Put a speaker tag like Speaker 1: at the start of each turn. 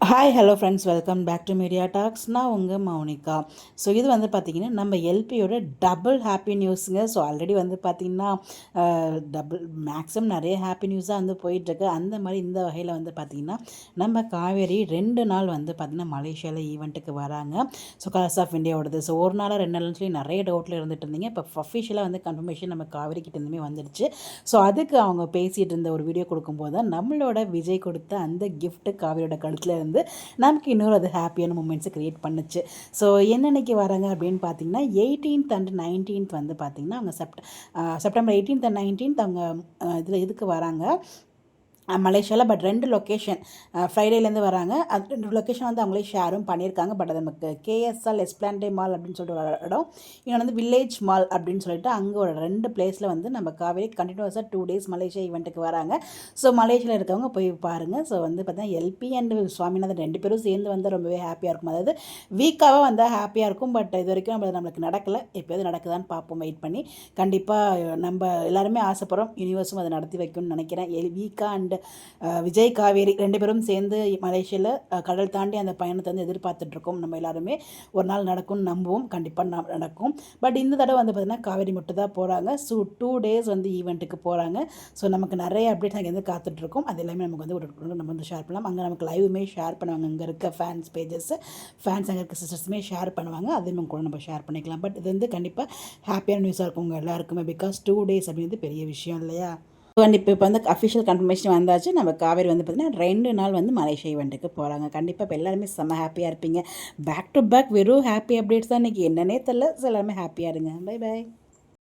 Speaker 1: Hi hello friends, welcome back to media talks. நான் உங்கள் Mounika. So இது வந்து பார்த்திங்கன்னா நம்ம எல்பியோட டபுள் ஹாப்பி நியூஸுங்க. ஸோ ஆல்ரெடி வந்து பார்த்திங்கன்னா டபுள் மேக்ஸிமம் நிறைய ஹாப்பி நியூஸாக வந்து போயிட்டுருக்கு. அந்த மாதிரி இந்த வகையில் வந்து பார்த்திங்கன்னா நம்ம காவேரி 2 நாள் வந்து பார்த்திங்கன்னா மலேசியாவில் ஈவெண்ட்டுக்கு வராங்க. ஸோ கலர்ஸ் ஆஃப் இந்தியாவோடது. ஸோ ஒரு நாளாக 2 நாள்னு சொல்லி நிறைய டவுட்டில் இருந்துட்டு இருந்தீங்க. இப்போ அஃபிஷியலாக வந்து கன்ஃபர்மேஷன் நம்ம காவேரி கிட்டேருந்துமே வந்துடுச்சு. ஸோ அதுக்கு அவங்க பேசிகிட்டு இருந்த ஒரு வீடியோ கொடுக்கும்போது தான் நம்மளோட விஜய் கொடுத்த அந்த கிஃப்ட்டு காவேரியோட கழுத்தில் இருந்து நமக்கு இன்னொரு அது ஹாப்பியான மூமெண்ட்ஸை க்ரியேட் பண்ணுச்சு. ஸோ என்னன்னைக்கு வராங்க அப்படின்னு பார்த்தீங்கன்னா 18th அண்ட் 19th வந்து பார்த்திங்கன்னா அவங்க செப்டம்பர் 18th அண்ட் 19th அவங்க இதில் இதுக்கு வராங்க மலேசியாவில். பட் 2 லொக்கேஷன் ஃப்ரைடேலேருந்து வராங்க. அது 2 லொக்கேஷன் வந்து அவங்களே ஷேரும் பண்ணியிருக்காங்க. பட் அது நமக்கு கேஎஸ்எல் எஸ்பிளான்டே மால் அப்படின்னு சொல்லிட்டு ஒரு இடம், இன்னொன்று வந்து வில்லேஜ் மால் அப்படின்னு சொல்லிட்டு அங்கே ஒரு 2 பிளேஸில் வந்து நம்ம காவேரி கண்டினியூஸாக 2 days மலேசியா ஈவெண்ட்டுக்கு வராங்க. ஸோ மலேசியாவில் இருக்கவங்க போய் பாருங்கள். ஸோ வந்து பார்த்தீங்கன்னா எல்பி அண்ட் சுவாமிநாதன் 2 பேரும் சேர்ந்து வந்தால் ரொம்பவே ஹாப்பியாக இருக்கும். அதாவது வீக்காக வந்தால் ஹாப்பியாக இருக்கும். பட் இது வரைக்கும் நம்மளுக்கு நடக்கலை. எப்போயாவது நடக்குதான்னு பார்ப்போம் வெயிட் பண்ணி. கண்டிப்பாக நம்ம எல்லாருமே ஆசைப்படுறோம் யூனிவர்ஸும் அதை நடத்தி வைக்கணும்னு நினைக்கிறேன். வீக்கா அண்ட் விஜய் காவேரி 2 பேரும் சேர்ந்து மலேசியாவில் கடல் தாண்டி அந்த பயணத்தை வந்து எதிர்பார்த்துட்ருக்கோம். நம்ம எல்லாருமே ஒரு நாள் நடக்கும்னு நம்புவோம். கண்டிப்பாக நடக்கும். பட் இந்த தடவை வந்து பார்த்திங்கன்னா காவேரி மட்டும் தான் போகிறாங்க. ஸோ 2 days வந்து ஈவெண்ட்டுக்கு போகிறாங்க. ஸோ நமக்கு நிறைய அப்டேட்ஸ் அங்கே வந்து காத்துட்ருக்கோம். அது எல்லாமே நமக்கு வந்து ஒரு நம்ம வந்து ஷேர் பண்ணலாம். அங்கே நமக்கு லைவுமே ஷேர் பண்ணுவாங்க. அங்கே இருக்க ஃபேன்ஸ் பேஜஸ், ஃபேன்ஸ் அங்கே இருக்க சிஸ்டர்ஸுமே ஷேர் பண்ணுவாங்க. அதுவும் கூட நம்ம ஷேர் பண்ணிக்கலாம். பட் இது வந்து கண்டிப்பாக ஹாப்பியான நியூஸாக இருக்கும் உங்கள் எல்லாருக்குமே. பிகாஸ் 2 days அப்படின்றது பெரிய விஷயம் இல்லையா? கண்டிப்பாக இப்போ வந்து அஃபிஷியல் கன்ஃபர்மேஷன் வந்தாச்சு. நம்ம காவேரி வந்து பார்த்திங்கன்னா 2 நாள் வந்து மலேசியா ஈவெண்ட்டுக்கு போகிறாங்க. கண்டிப்பாக இப்போ எல்லாருமே செம்ம ஹாப்பியாக இருப்பீங்க. பேக் டு பேக் வெறும் ஹாப்பி அப்டேட்ஸ் தான் இன்றைக்கி. என்னன்னே தெரில. ஸோ எல்லாருமே ஹாப்பியாக இருங்க. Bye by.